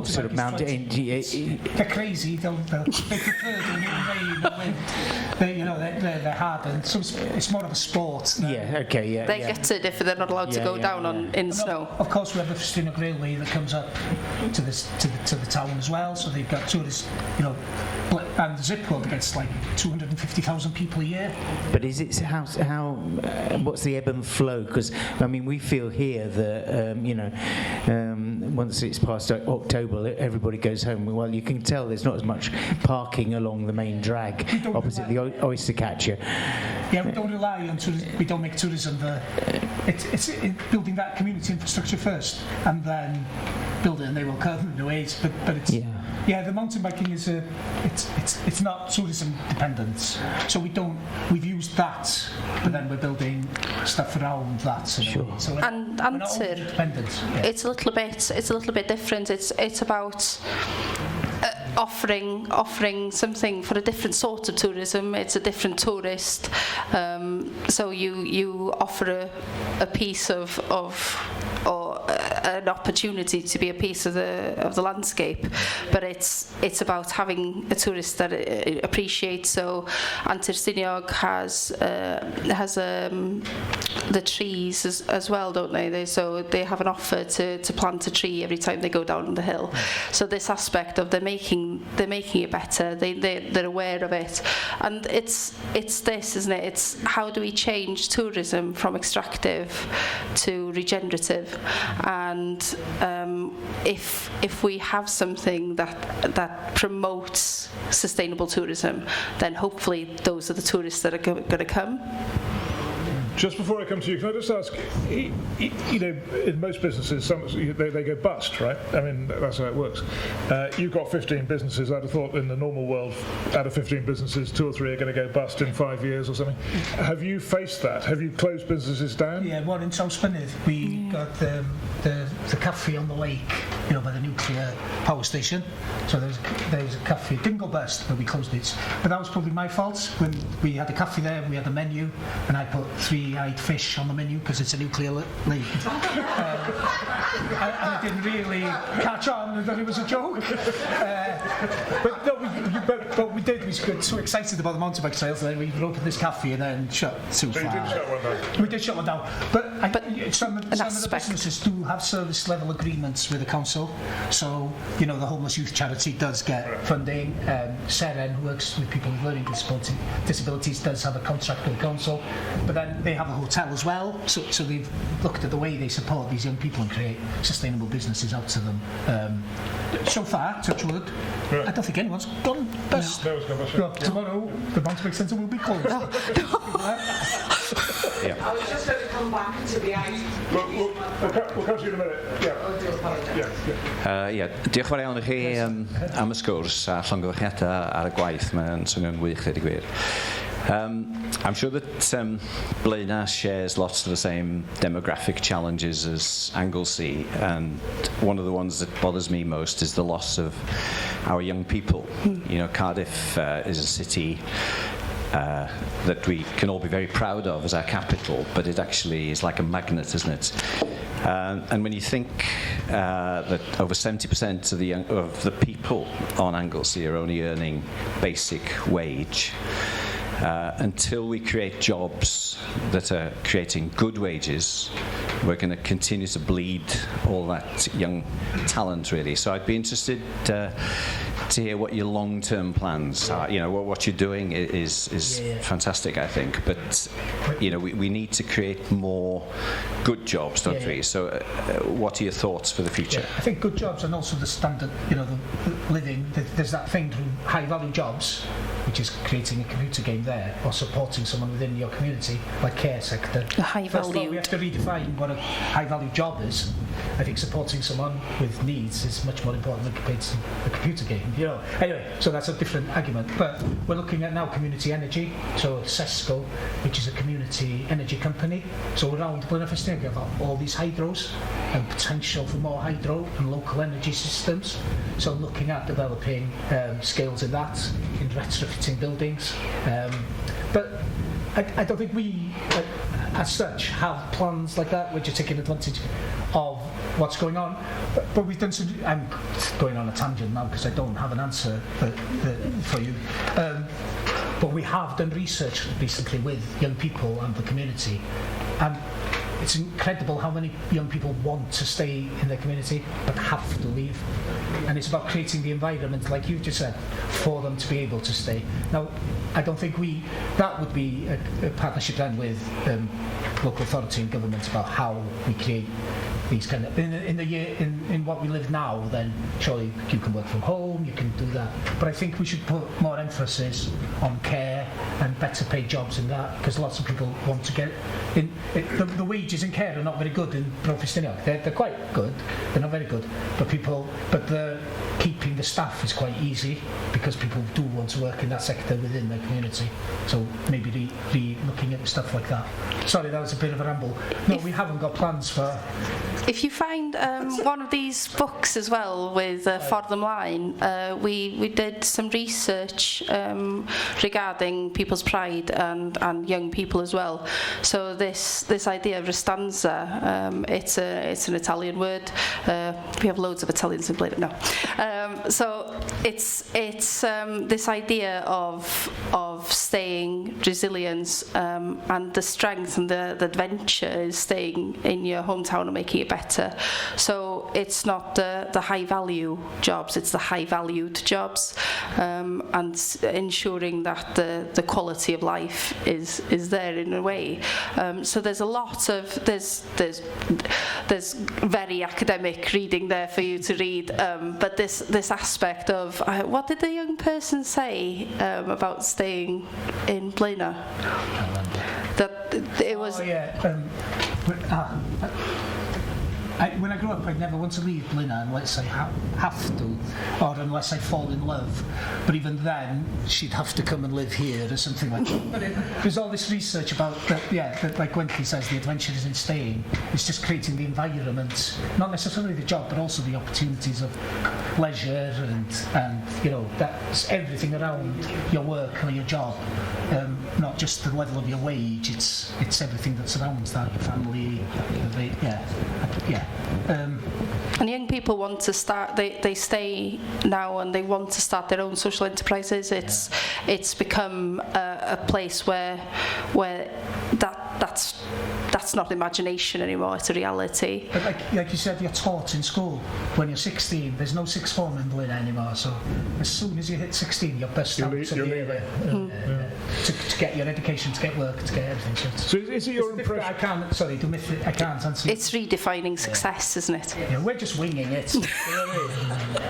sort of mountain? They're crazy. They prefer the rain, the wind. They're hard, and so it's more of a sport. Yeah. Okay. Yeah. They're gutted if they're not allowed to go down in snow. Of course, we have the Ffestiniog Railway that comes up to the town as well. So they've got tourists, and the Zip World gets like 250,000 people a year. But is it how what's the ebb and flow? Because we feel here that once it's past October, everybody goes home. Well, you can tell there's not as much parking along the main drag opposite the oyster catcher. Yeah, we don't rely on tourism. We don't make tourism it's building that community infrastructure first, and then build it, and they will come in the ways. But it's the mountain biking is it's not tourism dependent. So we've used that, but then we're building stuff around that. Sure. So and we're not dependent. Yeah. It's a little bit different. It's about offering something for a different sort of tourism. It's a different tourist. So you offer a piece of or an opportunity to be a piece of the landscape, but it's about having a tourist that appreciates. So Ffestiniog has the trees as well, don't they? So they have an offer to plant a tree every time they go down the hill. So this aspect of they're making it better. They're aware of it, and it's this, isn't it? It's how do we change tourism from extractive to regenerative, and if we have something that promotes sustainable tourism, then hopefully those are the tourists that are going to come. Just before I come to you, can I just ask, in most businesses, they go bust, right? That's how it works. You've got 15 businesses. I'd have thought in the normal world, out of 15 businesses, 2 or 3 are going to go bust in 5 years or something. Have you faced that? Have you closed businesses down? Yeah, well, in South Spinnydd, we got the cafe on the lake, by the nuclear power station. So there was a cafe. It didn't go bust, but we closed it. But that was probably my fault. When we had a cafe there, we had a menu, and I put 3-eyed fish on the menu because it's a nuclear lake. And it didn't really catch on, and that it was a joke. But we did. We got so excited about the mountain bike sales, and then we opened this cafe and then shut too far. So you did shut one down? We did shut one down. But some of the businesses do have service level agreements with the council. So, the homeless youth charity does get funding. Seren, who works with people with learning disabilities, does have a contract with the council. But then they have a hotel as well. So they've looked at the way they support these young people and create sustainable businesses out to them. So far, touch wood, I don't think anyone's gone bust. No, tomorrow, the Mountain Bike Centre will be closed. I was just going to come back to the ice. We'll come to you in a minute. Diolch yn fawr iawn i chi am y sgwrs a llongyfarchiadau ar y gwaith. Mae'n swnio'n wych, dweud y gwir. I'm sure that Blaenau shares lots of the same demographic challenges as Anglesey, and one of the ones that bothers me most is the loss of our young people. You know, Cardiff is a city that we can all be very proud of as our capital, but it actually is like a magnet, isn't it? And when you think that over 70% of the people on Anglesey are only earning basic wage, until we create jobs that are creating good wages, we're going to continue to bleed all that young talent, really. So I'd be interested to hear what your long-term plans are. You know, what you're doing is fantastic, I think. But, you know, we need to create more good jobs, don't we? So what are your thoughts for the future? I think good jobs and also the standard, you know, the living. There's that thing through high-value jobs, which is creating a computer game there, or supporting someone within your community, like care sector. The high First of all, value. we have to redefine what a high-value job is. I think supporting someone with needs is much more important than creating a computer game. You know. Anyway, so that's a different argument. But we're looking at now community energy. So Sesco, which is a community energy company. So around Blaenau Ffestiniog, we have all these hydros and potential for more hydro and local energy systems. So looking at developing skills in that, in retrofitting buildings. But I don't think we, as such, have plans like that. We're just taking advantage of what's going on. But we've done some... I'm going on a tangent now because I don't have an answer for you. But we have done research recently with young people and the community. And it's incredible how many young people want to stay in their community but have to leave. And it's about creating the environment, like you just said, for them to be able to stay. Now, I don't think that would be a partnership then with local authority and government about how we create these kind of in what we live now. Then surely you can work from home, you can do that. But I think we should put more emphasis on care and better paid jobs in that, because lots of people want to get in. The wages in care are not very good in Blaenau Ffestiniog. They're quite good. They're not very good, but the keeping the staff is quite easy because people do want to work in that sector within their community. So maybe looking at stuff like that. Sorry, that was a bit of a ramble. No, we haven't got plans for... If you find one of these books as well with Ffordd Ymlaen, we did some research regarding people's pride and young people as well. So this idea of restanza, it's an Italian word. We have loads of Italians in Blaenau. No. So it's this idea of staying resilience and the strength and the adventure is staying in your hometown and making it better. So it's not the high value jobs, it's the high valued jobs, and ensuring that the quality of life is there in a way. So there's a lot of there's very academic reading there for you to read, but this aspect of what did the young person say about staying in Blaenau? That it was. When I grew up, I'd never want to leave Blaenau unless I have to, or unless I fall in love. But even then, she'd have to come and live here or something like that. But there's all this research about that, like Wendy says, the adventure is in staying. It's just creating the environment, not necessarily the job, but also the opportunities of leisure and you know, that's everything around your work and your job. Not just the level of your wage. It's everything that surrounds that, your family. And young people want to start. They stay now and they want to start their own social enterprises. It's become a place where that's not imagination anymore. It's a reality. But like you said, you're taught in school when you're 16. There's no sixth form in Blaenau anymore. So as soon as you hit 16, you're best out of the area to get your education, to get work, to get everything. So is it your impression? I can't answer. It's redefining success, isn't it? Yeah, we're just winging it.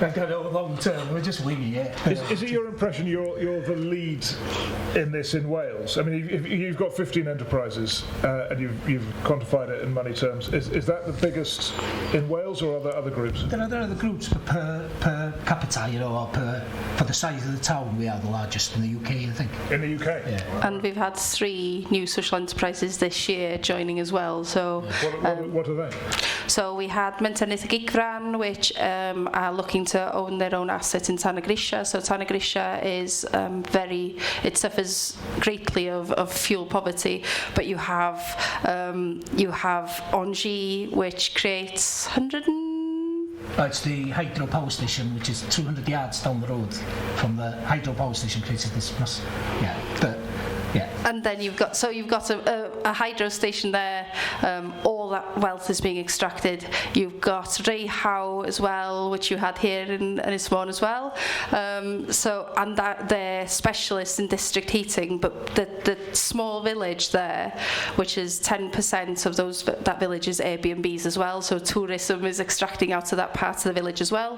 I've got a long term. We're just winging it. Is it your impression you're the lead in this in Wales? I mean, you've got 15 enterprises and you've quantified it in money terms. Is that the biggest in Wales, or are there other groups? There are other groups, but per capita, or for the size of the town, we are the largest in the UK, I think. In the UK? Yeah. And we've had 3 new social enterprises this year joining as well. So, what are they? So we had Mentenydd Gigfran, which are looking to own their own asset in Tan y Grisia. So Tan y Grisia is it suffers greatly of fuel poverty, but you have Ongi, which creates it's the hydro power station, which is 200 yards down the road from the hydro power station, created this and then you've got a hydro station there. All that wealth is being extracted. You've got Rehau as well, which you had here in Ynys Môn as well. And that they're specialists in district heating, but the small village there, which is 10% of that village, is Airbnbs as well. So tourism is extracting out of that part of the village as well.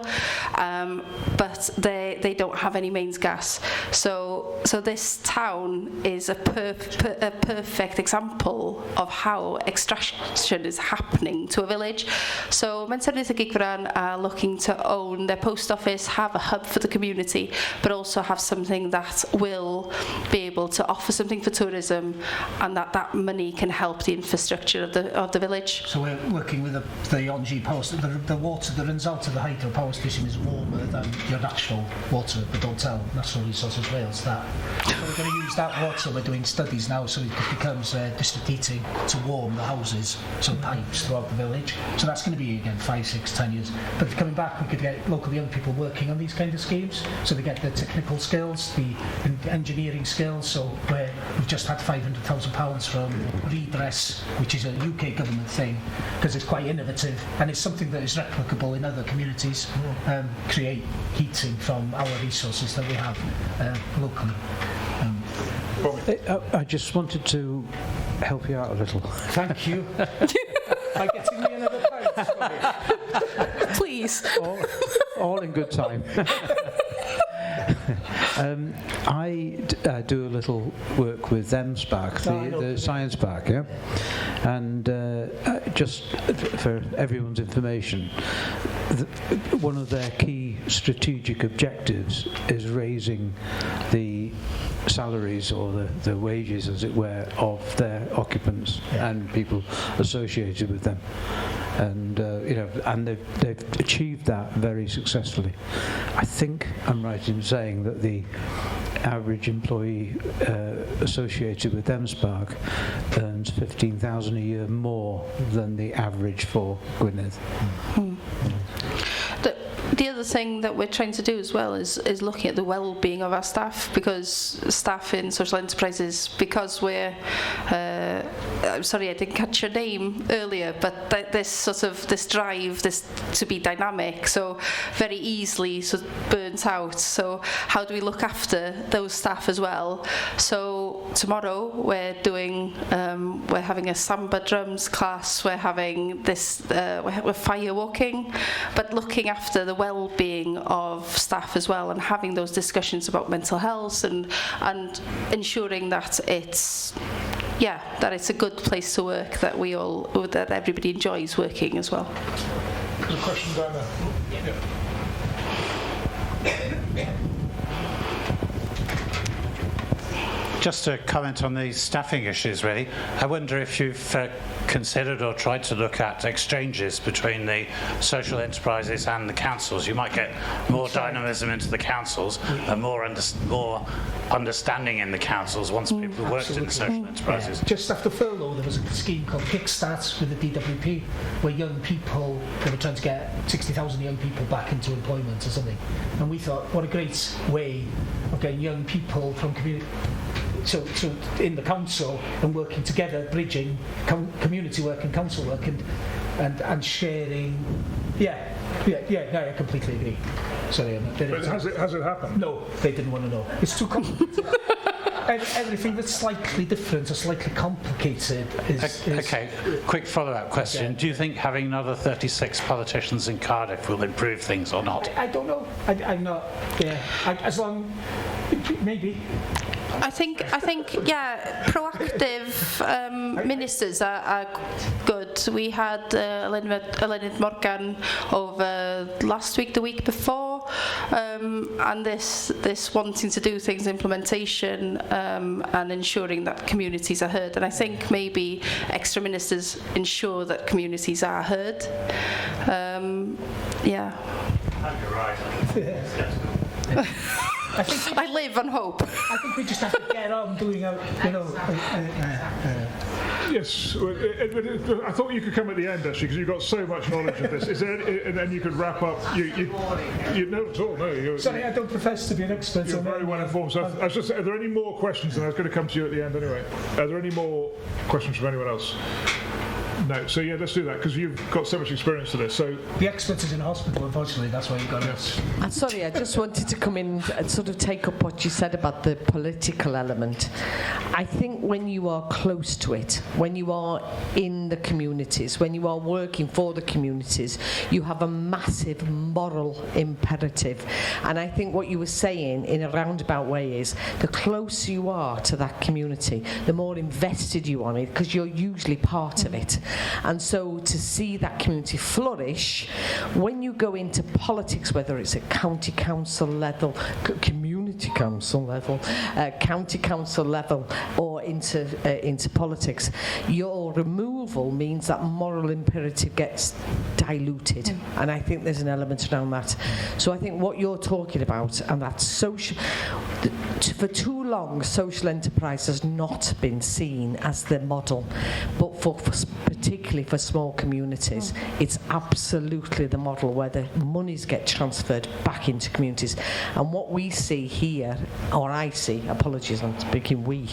But they don't have any mains gas. So this town is a perfect example of how extraction is happening to a village. So Mentenydd Gigfran are looking to own their post office, have a hub for the community, but also have something that will be able to offer something for tourism, and that money can help the infrastructure of the village. So we're working with the Ongi power station. The water that runs out of the hydro power station is warmer than your natural water, but don't tell Natural Resources Wales that. So we're going to use that water. We're doing studies now, so it becomes district heating to warm the houses, so pipes throughout the village. So that's going to be, again, 5, 6, 10 years. But coming back, we could get local young people working on these kind of schemes, so they get the technical skills, the engineering skills. So we've just had £500,000 from Redress, which is a UK government thing, because it's quite innovative, and it's something that is replicable in other communities. Create heating from our resources that we have locally. I just wanted to help you out a little. Thank you. By getting me another pint. Please. All in good time. I do a little work with Thames Park, the science park, yeah? And just for everyone's information, one of their key strategic objectives is raising the salaries or the wages, as it were, of their occupants and people associated with them. And and they've achieved that very successfully. I think I'm right in saying that the average employee associated with Thames Park earns £15,000 a year more than the average for Gwynedd. The other thing that we're trying to do as well is looking at the well-being of our staff, because staff in social enterprises, because we're I'm sorry I didn't catch your name earlier, but this drive to be dynamic, so very easily sort of burnt out. So how do we look after those staff as well? So tomorrow we're having a samba drums class, we're having we're firewalking, but looking after the well-being of staff as well, and having those discussions about mental health and ensuring that it's a good place to work, that everybody enjoys working as well. There's a question down there. Yeah. Just to comment on the staffing issues, really. I wonder if you've considered or tried to look at exchanges between the social enterprises and the councils. You might get more dynamism into the councils and more understanding in the councils once people have worked in the social enterprises. Just after furlough, there was a scheme called Kickstart with the DWP, where they were trying to get 60,000 young people back into employment or something. And we thought, what a great way of getting young people from community to in the council and working together, bridging community work and council work and sharing. I completely agree. Sorry, but has it happened? No, they didn't want to know. It's too complicated. Everything that's slightly different or slightly complicated is... Okay, quick follow-up question. Do you think having another 36 politicians in Cardiff will improve things or not? I don't know. I'm not... Yeah. As long... Maybe. I think, yeah, proactive ministers are good. We had Elena Morgan over last week, the week before, and this wanting to do things, implementation, and ensuring that communities are heard. And I think maybe extra ministers ensure that communities are heard. Yeah. You're right. I live on hope. I think we just have to get on doing Yes, I thought you could come at the end actually because you've got so much knowledge of this. Is there, and then you could wrap up. You no at all. No. Sorry, I don't profess to be an expert. You're very well informed. So I was just. Are there any more questions? And I was going to come to you at the end anyway. Are there any more questions from anyone else? No. So yeah, let's do that because you've got so much experience to this. So the expert is in hospital. Unfortunately, that's why you've got it. I'm sorry, I just wanted to come in and sort of take up what you said about the political element. I think when you are close to it, when you are in the communities, when you are working for the communities, you have a massive moral imperative. And I think what you were saying in a roundabout way is the closer you are to that community, the more invested you are in it because you're usually part of it. And so to see that community flourish, when you go into politics, whether it's at county council level, community council level, county council level, or into politics, your removal means that moral imperative gets diluted. And I think there's an element around that. So I think what you're talking about, and that social, for too long, social enterprise has not been seen as the model, but particularly for small communities, it's absolutely the model where the monies get transferred back into communities. And what we see here, or I see, apologies, I'm speaking we,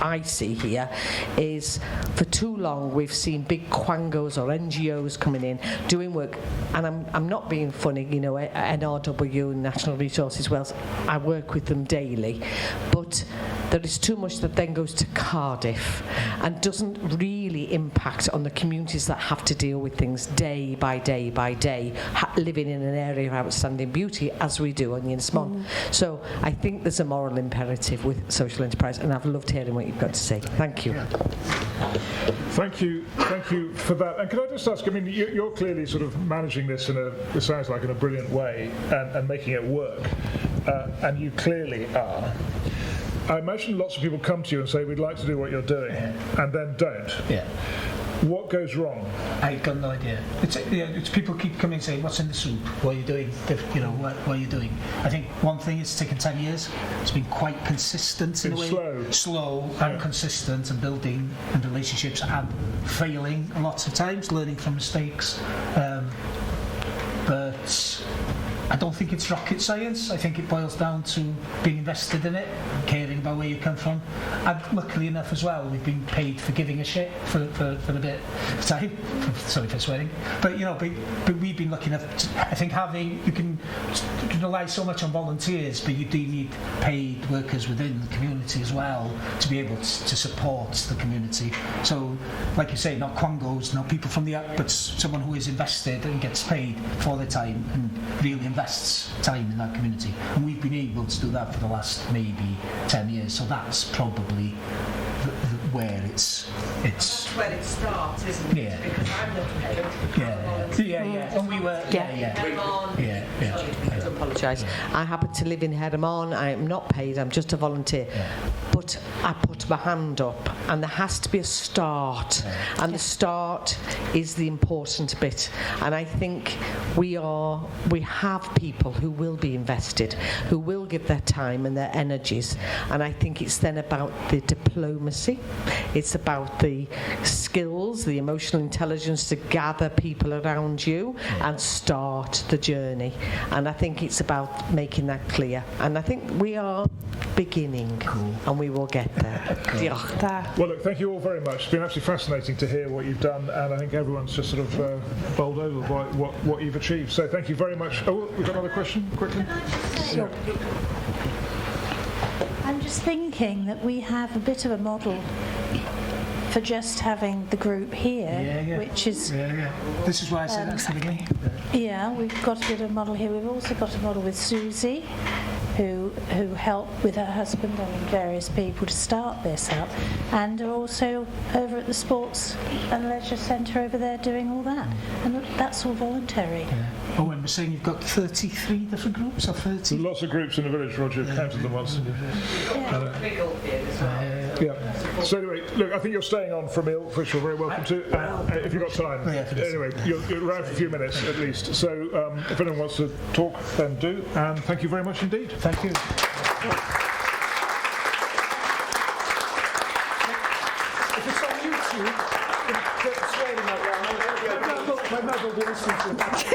I see here, is for too long we've seen big quangos or NGOs coming in, doing work, and I'm not being funny, you know, NRW, National Resources Wales, I work with them daily, but there is too much that then goes to Cardiff and doesn't really impact on the communities that have to deal with things day by day by day, living in an area of outstanding beauty as we do on Ynys Môn. So I think there's a moral imperative with social enterprise, and I've loved hearing what you've got to say. Thank you. Thank you for that. And can I just ask, I mean, you're clearly sort of managing this it sounds like in a brilliant way and making it work, and you clearly are. I imagine lots of people come to you and say, we'd like to do what you're doing, and then don't. Yeah. What goes wrong? I've got no idea. It's people keep coming and saying, what's in the soup? What are you doing? What are you doing? I think one thing is taken 10 years. It's been quite consistent in a way. Slow and consistent, and building and relationships and failing lots of times, learning from mistakes. But I don't think it's rocket science. I think it boils down to being invested in it, caring about where you come from. And luckily enough as well, we've been paid for giving a shit for a bit of time. Sorry for swearing. But but we've been lucky enough I think you can rely so much on volunteers, but you do need paid workers within the community as well to be able to support the community. So, like you say, not quangos, not people from the up, but someone who is invested and gets paid for their time and really invests time in that community. And we've been able to do that for the last maybe 10 years. So that's probably where it's where it starts, isn't it? Yeah. Because I'm not paid. Yeah. And we were. Yeah. I apologise. I happen to live in Heremon. I am not paid. I'm just a volunteer. Yeah. But I put my hand up, and there has to be a start, and the start is the important bit. And I think we have people who will be invested, who will give their time and their energies. And I think it's then about the diplomacy. It's about the skills, the emotional intelligence to gather people around you and start the journey. And I think it's about making that clear. And I think we are beginning, and we will get there. Well, look, thank you all very much. It's been absolutely fascinating to hear what you've done, and I think everyone's just sort of bowled over by what you've achieved. So thank you very much. Oh, we've got another question, quickly. Sure. I'm just thinking that we have a bit of a model for just having the group here, which is... This is why I said that's the beginning. Yeah, we've got a bit of a model here. We've also got a model with Susie, who help with her husband and various people to start this up, and are also over at the Sports and Leisure Centre over there doing all that. And that's all voluntary. Oh, and we're saying you've got 33 different groups, or 30? There's lots of groups in the village, Roger. Counted them once. Yeah. So anyway, look, I think you're staying on for a meal, which you're very welcome to, if you've got time. Anyway, you're around for a few minutes at least. So if anyone wants to talk, then do. And thank you very much indeed. Thank you. If it's on YouTube, get swearing like that. My mother will be listening to it.